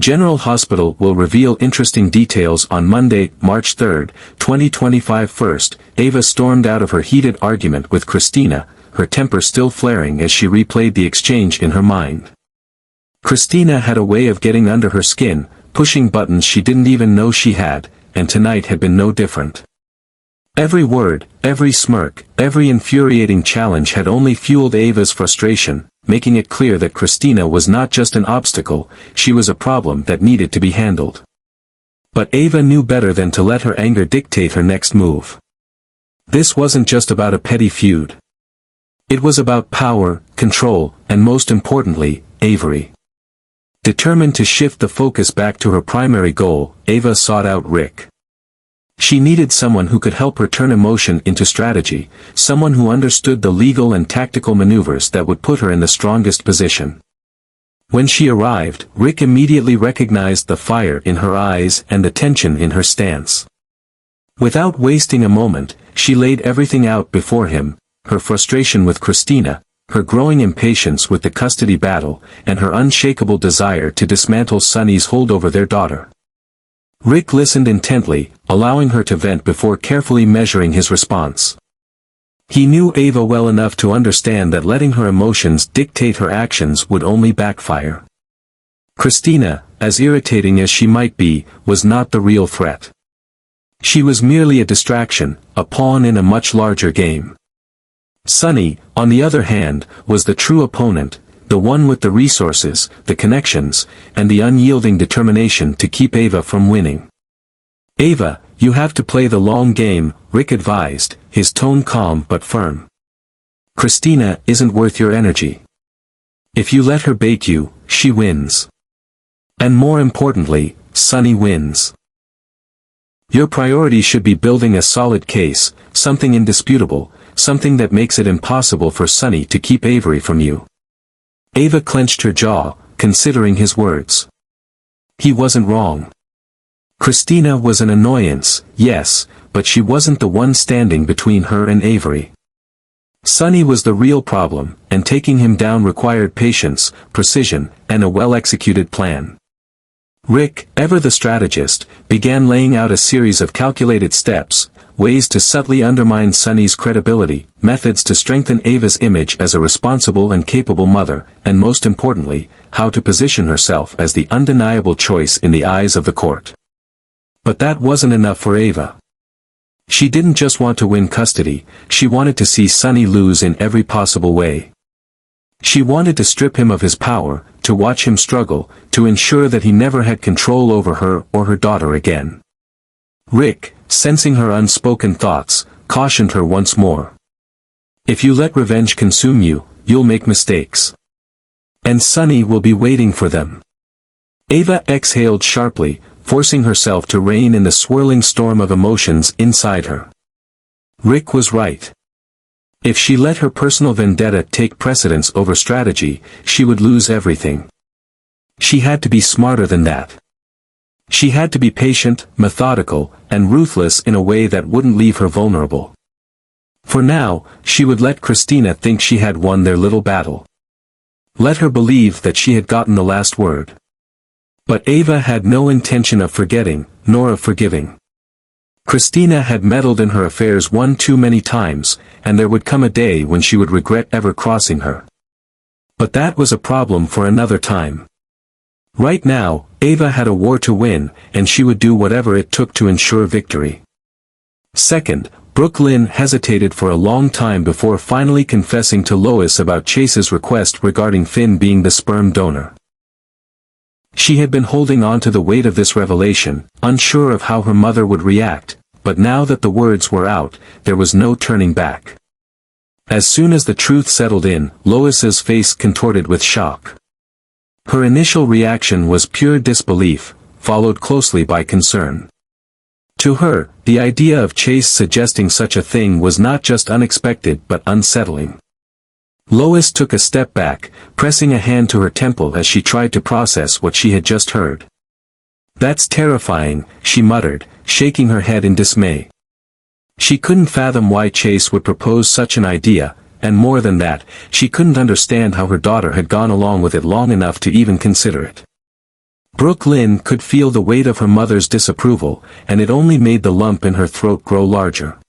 General Hospital will reveal interesting details on Monday, March 3, 2025. First, Ava stormed out of her heated argument with Christina, her temper still flaring as she replayed the exchange in her mind. Christina had a way of getting under her skin, pushing buttons she didn't even know she had, and tonight had been no different. Every word, every smirk, every infuriating challenge had only fueled Ava's frustration, making it clear that Christina was not just an obstacle, she was a problem that needed to be handled. But Ava knew better than to let her anger dictate her next move. This wasn't just about a petty feud. It was about power, control, and most importantly, Avery. Determined to shift the focus back to her primary goal, Ava sought out Rick. She needed someone who could help her turn emotion into strategy, someone who understood the legal and tactical maneuvers that would put her in the strongest position. When she arrived, Rick immediately recognized the fire in her eyes and the tension in her stance. Without wasting a moment, she laid everything out before him, her frustration with Christina, her growing impatience with the custody battle, and her unshakable desire to dismantle Sunny's hold over their daughter. Rick listened intently, allowing her to vent before carefully measuring his response. He knew Ava well enough to understand that letting her emotions dictate her actions would only backfire. Christina, as irritating as she might be, was not the real threat. She was merely a distraction, a pawn in a much larger game. Sunny, on the other hand, was the true opponent, the one with the resources, the connections, and the unyielding determination to keep Ava from winning. "Ava, you have to play the long game," Rick advised, his tone calm but firm. "Christina isn't worth your energy. If you let her bait you, she wins. And more importantly, Sunny wins. Your priority should be building a solid case, something indisputable, something that makes it impossible for Sunny to keep Avery from you." Ava clenched her jaw, considering his words. He wasn't wrong. Christina was an annoyance, yes, but she wasn't the one standing between her and Avery. Sunny was the real problem, and taking him down required patience, precision, and a well-executed plan. Rick, ever the strategist, began laying out a series of calculated steps, ways to subtly undermine Sunny's credibility, methods to strengthen Ava's image as a responsible and capable mother, and most importantly, how to position herself as the undeniable choice in the eyes of the court. But that wasn't enough for Ava. She didn't just want to win custody, she wanted to see Sunny lose in every possible way. She wanted to strip him of his power, to watch him struggle, to ensure that he never had control over her or her daughter again. Rick, sensing her unspoken thoughts, cautioned her once more. "If you let revenge consume you, you'll make mistakes. And Sunny will be waiting for them." Ava exhaled sharply, forcing herself to rein in the swirling storm of emotions inside her. Rick was right. If she let her personal vendetta take precedence over strategy, she would lose everything. She had to be smarter than that. She had to be patient, methodical, and ruthless in a way that wouldn't leave her vulnerable. For now, she would let Christina think she had won their little battle. Let her believe that she had gotten the last word. But Ava had no intention of forgetting, nor of forgiving. Christina had meddled in her affairs one too many times, and there would come a day when she would regret ever crossing her. But that was a problem for another time. Right now, Ava had a war to win, and she would do whatever it took to ensure victory. Second, Brooke Lynn hesitated for a long time before finally confessing to Lois about Chase's request regarding Finn being the sperm donor. She had been holding on to the weight of this revelation, unsure of how her mother would react, but now that the words were out, there was no turning back. As soon as the truth settled in, Lois's face contorted with shock. Her initial reaction was pure disbelief, followed closely by concern. To her, the idea of Chase suggesting such a thing was not just unexpected but unsettling. Lois took a step back, pressing a hand to her temple as she tried to process what she had just heard. "That's terrifying," she muttered, shaking her head in dismay. She couldn't fathom why Chase would propose such an idea, and more than that, she couldn't understand how her daughter had gone along with it long enough to even consider it. Brooke Lynn could feel the weight of her mother's disapproval, and it only made the lump in her throat grow larger.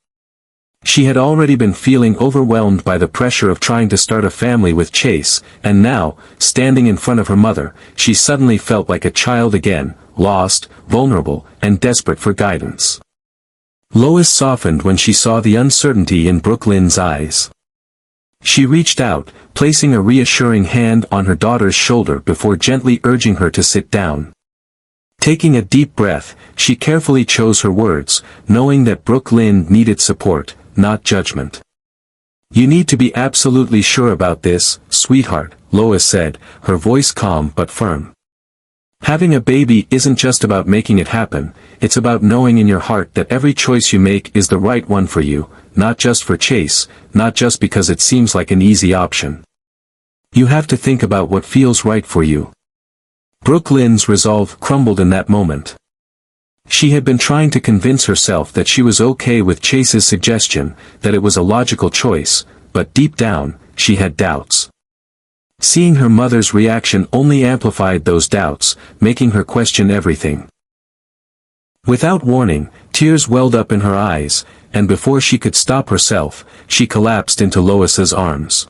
She had already been feeling overwhelmed by the pressure of trying to start a family with Chase, and now, standing in front of her mother, she suddenly felt like a child again, lost, vulnerable, and desperate for guidance. Lois softened when she saw the uncertainty in Brooke Lynn's eyes. She reached out, placing a reassuring hand on her daughter's shoulder before gently urging her to sit down. Taking a deep breath, she carefully chose her words, knowing that Brooke Lynn needed support, not judgment. "You need to be absolutely sure about this, sweetheart," Lois said, her voice calm but firm. "Having a baby isn't just about making it happen, it's about knowing in your heart that every choice you make is the right one for you, not just for Chase, not just because it seems like an easy option. You have to think about what feels right for you." Brooke Lynn's resolve crumbled in that moment. She had been trying to convince herself that she was okay with Chase's suggestion, that it was a logical choice, but deep down, she had doubts. Seeing her mother's reaction only amplified those doubts, making her question everything. Without warning, tears welled up in her eyes, and before she could stop herself, she collapsed into Lois's arms.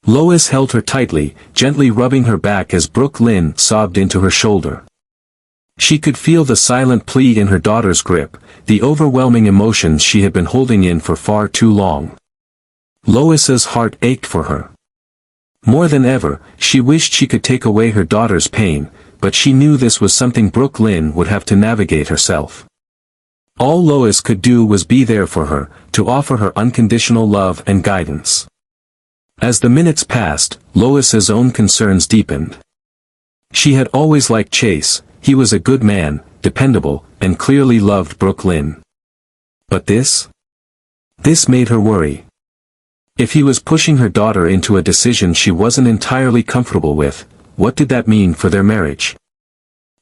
Lois held her tightly, gently rubbing her back as Brooke Lynn sobbed into her shoulder. She could feel the silent plea in her daughter's grip, the overwhelming emotions she had been holding in for far too long. Lois's heart ached for her. More than ever, she wished she could take away her daughter's pain, but she knew this was something Brooke Lynn would have to navigate herself. All Lois could do was be there for her, to offer her unconditional love and guidance. As the minutes passed, Lois's own concerns deepened. She had always liked Chase, he was a good man, dependable, and clearly loved Brooke Lynn. But this? This made her worry. If he was pushing her daughter into a decision she wasn't entirely comfortable with, what did that mean for their marriage?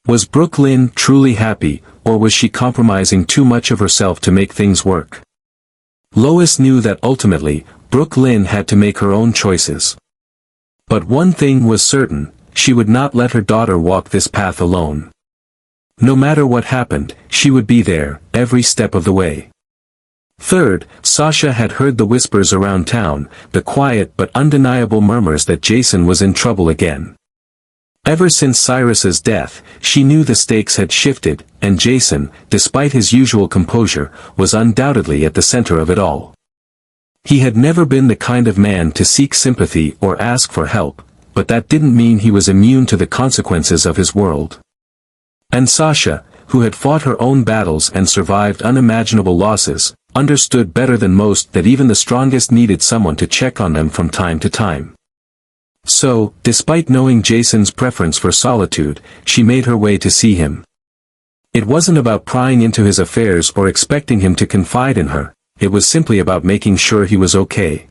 Was Brooke Lynn truly happy, or was she compromising too much of herself to make things work? Lois knew that ultimately, Brooke Lynn had to make her own choices. But one thing was certain, she would not let her daughter walk this path alone. No matter what happened, she would be there, every step of the way. Third, Sasha had heard the whispers around town, the quiet but undeniable murmurs that Jason was in trouble again. Ever since Cyrus's death, she knew the stakes had shifted, and Jason, despite his usual composure, was undoubtedly at the center of it all. He had never been the kind of man to seek sympathy or ask for help, but that didn't mean he was immune to the consequences of his world. And Sasha, who had fought her own battles and survived unimaginable losses, understood better than most that even the strongest needed someone to check on them from time to time. So, despite knowing Jason's preference for solitude, she made her way to see him. It wasn't about prying into his affairs or expecting him to confide in her, it was simply about making sure he was okay.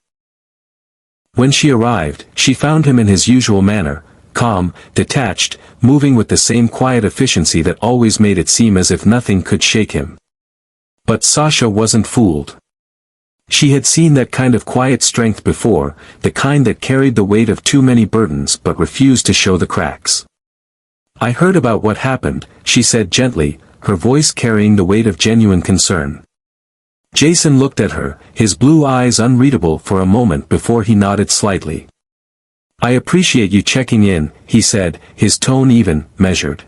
When she arrived, she found him in his usual manner, calm, detached, moving with the same quiet efficiency that always made it seem as if nothing could shake him. But Sasha wasn't fooled. She had seen that kind of quiet strength before, the kind that carried the weight of too many burdens but refused to show the cracks. "I heard about what happened," she said gently, her voice carrying the weight of genuine concern. Jason looked at her, his blue eyes unreadable for a moment before he nodded slightly. "I appreciate you checking in," he said, his tone even, measured.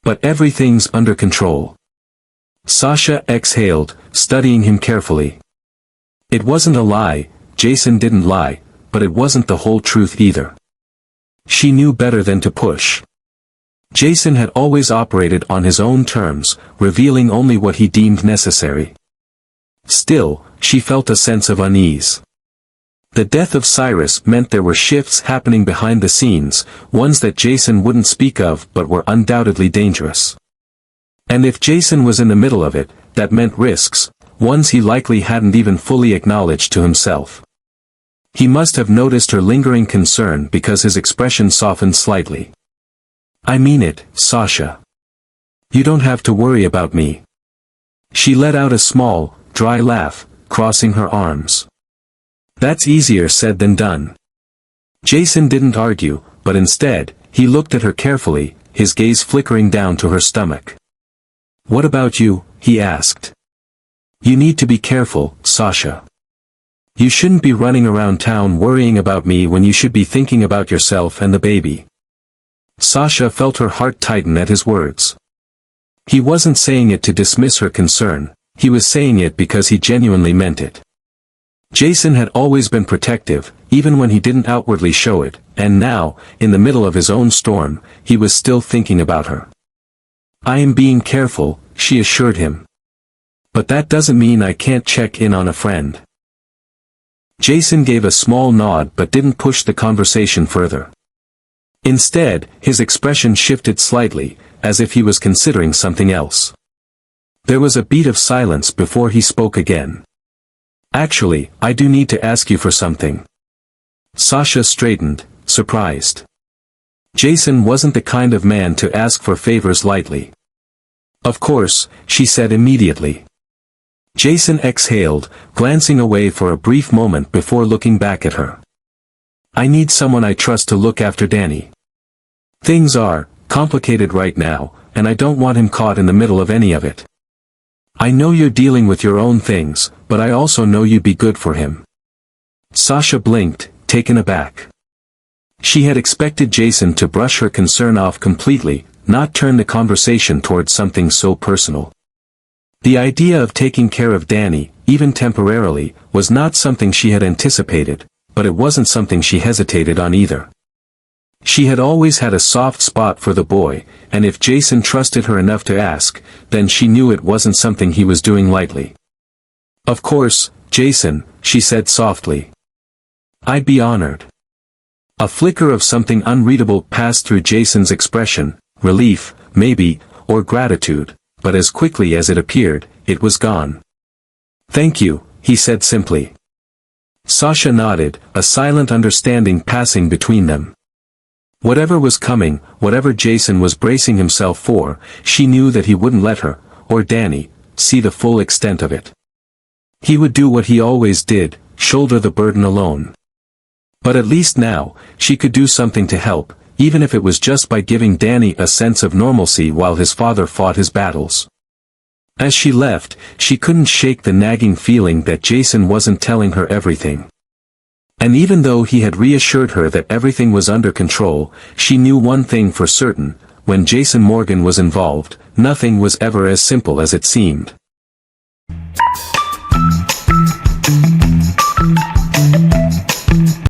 "But everything's under control." Sasha exhaled, studying him carefully. It wasn't a lie, Jason didn't lie, but it wasn't the whole truth either. She knew better than to push. Jason had always operated on his own terms, revealing only what he deemed necessary. Still, she felt a sense of unease. The death of Cyrus meant there were shifts happening behind the scenes, ones that Jason wouldn't speak of but were undoubtedly dangerous. And if Jason was in the middle of it, that meant risks, ones he likely hadn't even fully acknowledged to himself. He must have noticed her lingering concern because his expression softened slightly. "I mean it, Sasha. You don't have to worry about me." She let out a small, dry laugh, crossing her arms. "That's easier said than done." Jason didn't argue, but instead, he looked at her carefully, his gaze flickering down to her stomach. "What about you?" he asked. "You need to be careful, Sasha. You shouldn't be running around town worrying about me when you should be thinking about yourself and the baby." Sasha felt her heart tighten at his words. He wasn't saying it to dismiss her concern, he was saying it because he genuinely meant it. Jason had always been protective, even when he didn't outwardly show it, and now, in the middle of his own storm, he was still thinking about her. "I am being careful," she assured him. "But that doesn't mean I can't check in on a friend." Jason gave a small nod but didn't push the conversation further. Instead, his expression shifted slightly, as if he was considering something else. There was a beat of silence before he spoke again. "Actually, I do need to ask you for something." Sasha straightened, surprised. Jason wasn't the kind of man to ask for favors lightly. "Of course," she said immediately. Jason exhaled, glancing away for a brief moment before looking back at her. "I need someone I trust to look after Danny. Things are complicated right now, and I don't want him caught in the middle of any of it. I know you're dealing with your own things, but I also know you'd be good for him." Sasha blinked, taken aback. She had expected Jason to brush her concern off completely, not turn the conversation towards something so personal. The idea of taking care of Danny, even temporarily, was not something she had anticipated, but it wasn't something she hesitated on either. She had always had a soft spot for the boy, and if Jason trusted her enough to ask, then she knew it wasn't something he was doing lightly. "Of course, Jason," she said softly. "I'd be honored." A flicker of something unreadable passed through Jason's expression, relief, maybe, or gratitude, but as quickly as it appeared, it was gone. "Thank you," he said simply. Sasha nodded, a silent understanding passing between them. Whatever was coming, whatever Jason was bracing himself for, she knew that he wouldn't let her, or Danny, see the full extent of it. He would do what he always did, shoulder the burden alone. But at least now, she could do something to help, even if it was just by giving Danny a sense of normalcy while his father fought his battles. As she left, she couldn't shake the nagging feeling that Jason wasn't telling her everything. And even though he had reassured her that everything was under control, she knew one thing for certain: when Jason Morgan was involved, nothing was ever as simple as it seemed.